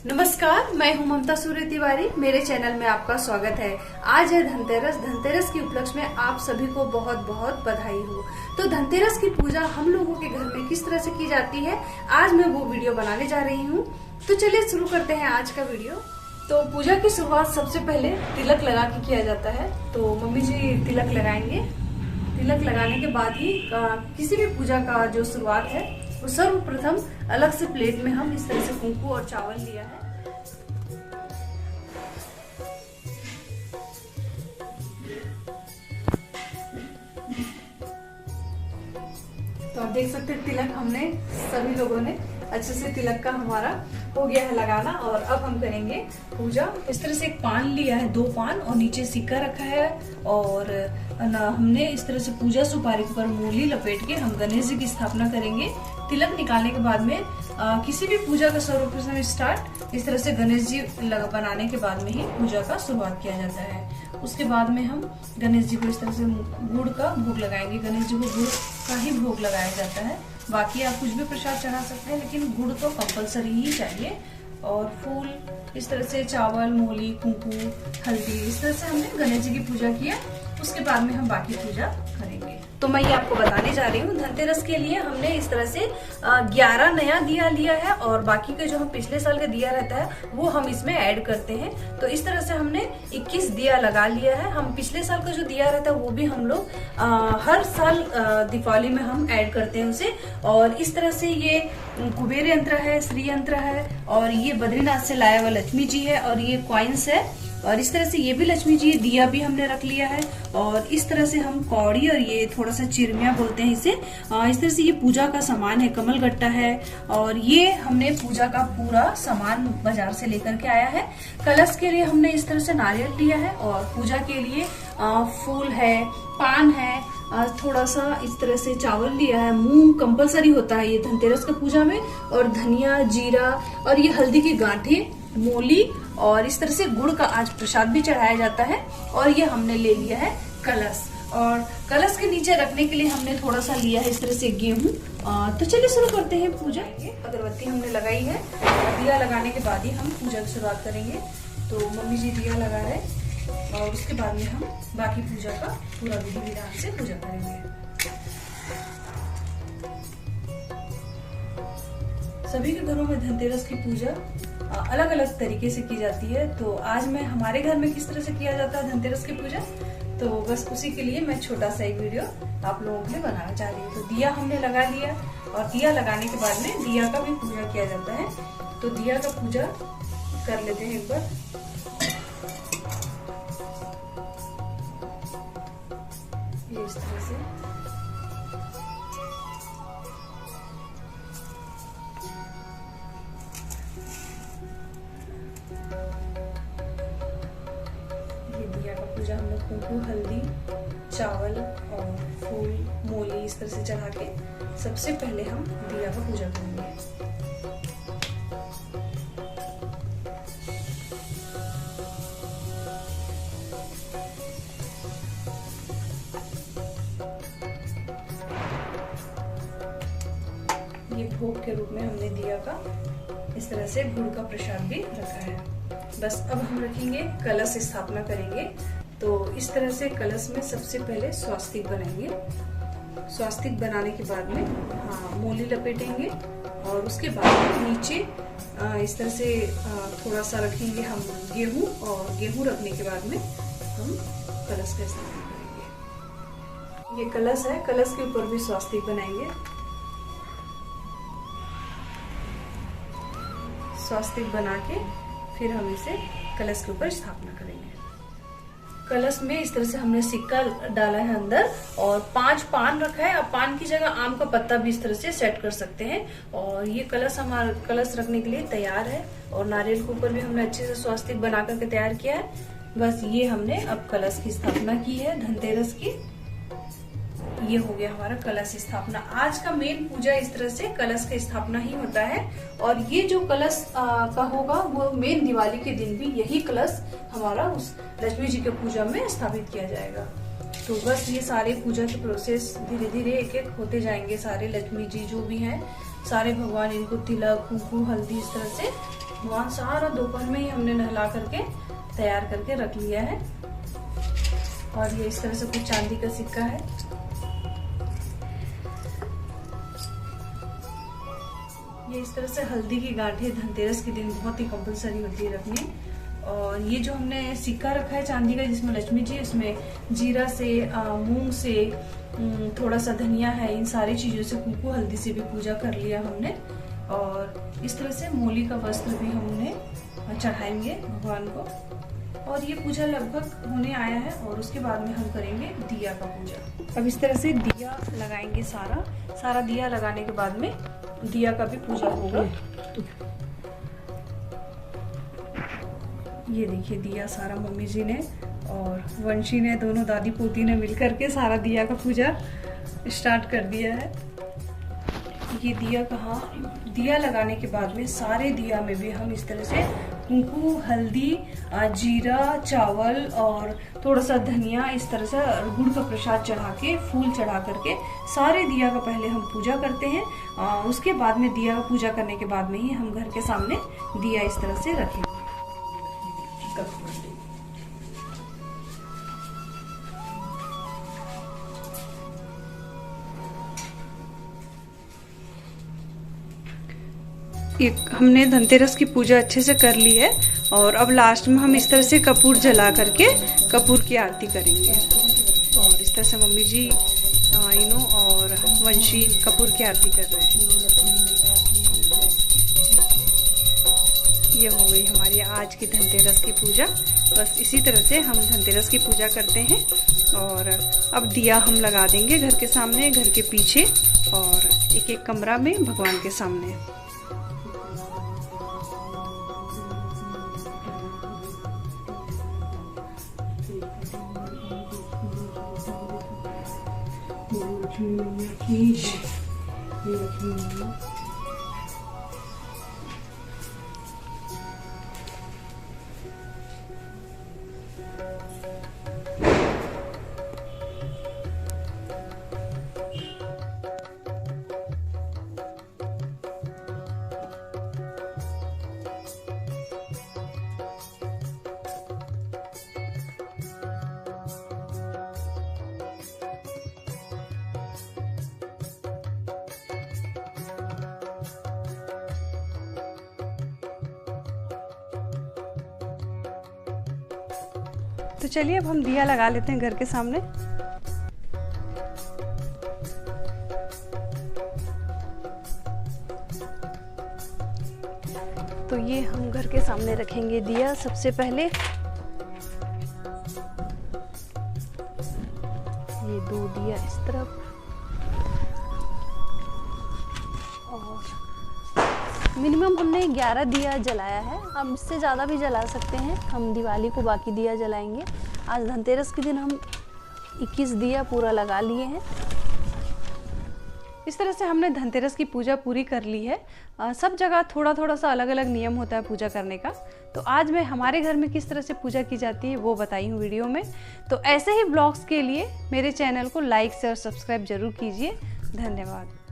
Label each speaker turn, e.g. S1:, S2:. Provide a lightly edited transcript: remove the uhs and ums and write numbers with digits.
S1: नमस्कार, मैं हूं ममता सूर्य तिवारी। मेरे चैनल में आपका स्वागत है। आज है धनतेरस। धनतेरस के उपलक्ष्य में आप सभी को बहुत बहुत बधाई हो। तो धनतेरस की पूजा हम लोगों के घर में किस तरह से की जाती है, आज मैं वो वीडियो बनाने जा रही हूँ। तो चलिए शुरू करते हैं आज का वीडियो। तो पूजा की शुरुआत सबसे पहले तिलक लगा के किया जाता है। तो मम्मी जी तिलक लगाएंगे। तिलक लगाने के बाद ही किसी भी पूजा का जो शुरुआत है वो सर्वप्रथम अलग से प्लेट में हम इस तरह से कुंकू और चावल लिया है। तो आप देख सकते हैं तिलक हमने सभी लोगों ने अच्छे से तिलक का हमारा हो गया है लगाना। और अब हम करेंगे पूजा। इस तरह से एक पान लिया है, 2 पान और नीचे सिक्का रखा है। और हमने इस तरह से पूजा सुपारी के ऊपर मूली लपेट के हम गणेश जी की स्थापना करेंगे। तिलक निकालने के बाद में किसी भी पूजा का सर्वप्रथम स्टार्ट इस तरह से गणेश जी बनाने के बाद में ही पूजा का शुरुआत किया जाता है। उसके बाद में हम गणेश जी को इस तरह से गुड़ का भोग लगाएंगे। गणेश जी को गुड़ का ही भोग लगाया जाता है। बाकी आप कुछ भी प्रसाद चढ़ा सकते हैं, लेकिन गुड़ तो कंपलसरी ही चाहिए। और फूल इस तरह से चावल, मूली, कुंकू, हल्दी, इस तरह से हमने गणेश जी की पूजा किया। उसके बाद में हम बाकी पूजा करेंगे। तो मैं ये आपको बताने जा रही हूँ, धनतेरस के लिए हमने इस तरह से 11 नया दिया लिया है। और बाकी के जो हम पिछले साल का दिया रहता है वो हम इसमें ऐड करते हैं। तो इस तरह से हमने 21 दिया लगा लिया है। हम पिछले साल का जो दिया रहता है वो भी हम लोग हर साल दीपावली में हम ऐड करते हैं उसे। और इस तरह से ये कुबेर यंत्र है, श्री यंत्र है, और ये बद्रीनाथ से लाया हुआ लक्ष्मी जी है, और ये कॉइन्स है। और इस तरह से ये भी लक्ष्मी जी, दिया भी हमने रख लिया है। और इस तरह से हम कौड़ी और ये थोड़ा सा चिरमिया बोलते हैं इसे, इस तरह से ये पूजा का सामान है, कमल गट्टा है। और ये हमने पूजा का पूरा सामान बाजार से लेकर के आया है। कलश के लिए हमने इस तरह से नारियल लिया है। और पूजा के लिए फूल है, पान है, थोड़ा सा इस तरह से चावल लिया है। मूंग कंपलसरी होता है ये धनतेरस का पूजा में। और धनिया, जीरा, और ये हल्दी की गांठें, मूली, और इस तरह से गुड़ का आज प्रसाद भी चढ़ाया जाता है। और ये हमने ले लिया है कलश। और कलश के नीचे रखने के लिए हमने थोड़ा सा लिया है इस तरह से गेहूं। तो चलिए शुरू करते हैं पूजा। अगरबत्ती हमने लगाई है। दिया लगाने के बाद ही हम पूजा की शुरुआत करेंगे। तो मम्मी जी दिया लगा रहे हैं, और उसके बाद में हम बाकी पूजा का पूरा विधि विधान से पूजा करेंगे। सभी के घरों में धनतेरस की पूजा अलग अलग तरीके से की जाती है। तो आज मैं हमारे घर में किस तरह से किया जाता है धनतेरस की पूजा, तो बस उसी के लिए मैं छोटा सा एक वीडियो आप लोगों के लिए बनाना चाह रही हूँ। तो दिया हमने लगा लिया, और दिया लगाने के बाद में दिया का भी पूजा किया जाता है। तो दिया का पूजा कर लेते हैं एक बार। ये इस तरह से दिया का पूजा हम लोग कुंकू, हल्दी, चावल और फूल, मूली इस तरह से चढ़ा के सबसे पहले हम दिया का पूजा करेंगे। ये भोग के रूप में हमने दिया का इस तरह से गुड़ का प्रसाद भी रखा है। बस अब हम रखेंगे, कलश स्थापना करेंगे। तो इस तरह से कलश में सबसे पहले स्वास्तिक बनाएंगे। स्वास्तिक बनाने के बाद में मूली लपेटेंगे। और उसके बाद नीचे इस तरह से थोड़ा सा रखेंगे हम गेहूं। और गेहूं रखने के बाद में हम कलश का स्थापना करेंगे। ये कलश है, कलश के ऊपर भी स्वास्तिक बनाएंगे। स्वास्तिक बना के फिर हम इसे कलश के ऊपर स्थापना करेंगे। कलश में इस तरह से हमने सिक्का डाला है अंदर, और 5 पान रखा है। अब पान की जगह आम का पत्ता भी इस तरह से सेट कर सकते हैं। और ये कलश हमारा कलश रखने के लिए तैयार है। और नारियल के ऊपर भी हमने अच्छे से स्वास्तिक बना करके तैयार किया है। बस ये हमने अब कलश की स्थापना की है धनतेरस की। ये हो गया हमारा कलश स्थापना। आज का मेन पूजा इस तरह से कलश का स्थापना ही होता है। और ये जो कलश का होगा वो मेन दिवाली के दिन भी यही कलश हमारा उस लक्ष्मी जी के पूजा में स्थापित किया जाएगा। तो बस ये सारे पूजा के प्रोसेस धीरे धीरे एक एक होते जाएंगे। सारे लक्ष्मी जी जो भी हैं, सारे भगवान, इनको तिलक, कुंकू, हल्दी इस तरह से भगवान सारा दोपहर में ही हमने नहला करके तैयार करके रख लिया है। और ये इस तरह से कुछ चांदी का सिक्का है। ये इस तरह से हल्दी की गांठें धनतेरस के दिन बहुत ही कंपलसरी होती है रखनी। और ये जो हमने सिक्का रखा है चांदी का जिसमें लक्ष्मी जी, उसमें जीरा से, मूंग से, थोड़ा सा धनिया है, इन सारी चीजों से, कुंकू हल्दी से भी पूजा कर लिया हमने। और इस तरह से मोली का वस्त्र भी हम उन्हें चढ़ाएंगे भगवान को। और ये पूजा लगभग होने आया है और उसके बाद में हम करेंगे दिया का पूजा। अब इस तरह से दिया लगाएंगे, सारा दिया लगाने के बाद में दिया का भी पूजा होगा। ये देखिए दिया सारा मम्मी जी ने और वंशी ने, दोनों दादी पोती ने मिलकर के सारा दिया का पूजा स्टार्ट कर दिया है। ये दिया लगाने के बाद में सारे दिया में भी हम इस तरह से कुंकू, हल्दी, जीरा, चावल और थोड़ा सा धनिया, इस तरह से गुड़ का प्रसाद चढ़ा के, फूल चढ़ा करके सारे दिया का पहले हम पूजा करते हैं। उसके बाद में दिया का पूजा करने के बाद में ही हम घर के सामने दिया इस तरह से रखेंगे। हमने धनतेरस की पूजा अच्छे से कर ली है और अब लास्ट में हम इस तरह से कपूर जला करके कपूर की आरती करेंगे। और इस तरह से मम्मी जी और वंशी कपूर की आरती कर रहे हैं। ये हो गई हमारी आज की धनतेरस की पूजा। बस इसी तरह से हम धनतेरस की पूजा करते हैं। और अब दिया हम लगा देंगे घर के सामने, घर के पीछे और एक एक कमरा में भगवान के सामने। तो चलिए अब हम दिया लगा लेते हैं घर के सामने। तो ये हम घर के सामने रखेंगे दिया सबसे पहले। ये 2 दिया इस तरफ और मिनिमम हमने 11 दिया जलाया है। अब इससे ज़्यादा भी जला सकते हैं। हम दिवाली को बाकी दिया जलाएंगे। आज धनतेरस के दिन हम 21 दिया पूरा लगा लिए हैं। इस तरह से हमने धनतेरस की पूजा पूरी कर ली है। सब जगह थोड़ा थोड़ा सा अलग अलग नियम होता है पूजा करने का। तो आज मैं हमारे घर में किस तरह से पूजा की जाती है वो बताई हूँ वीडियो में। तो ऐसे ही ब्लॉग्स के लिए मेरे चैनल को लाइक, शेयर, सब्सक्राइब जरूर कीजिए। धन्यवाद।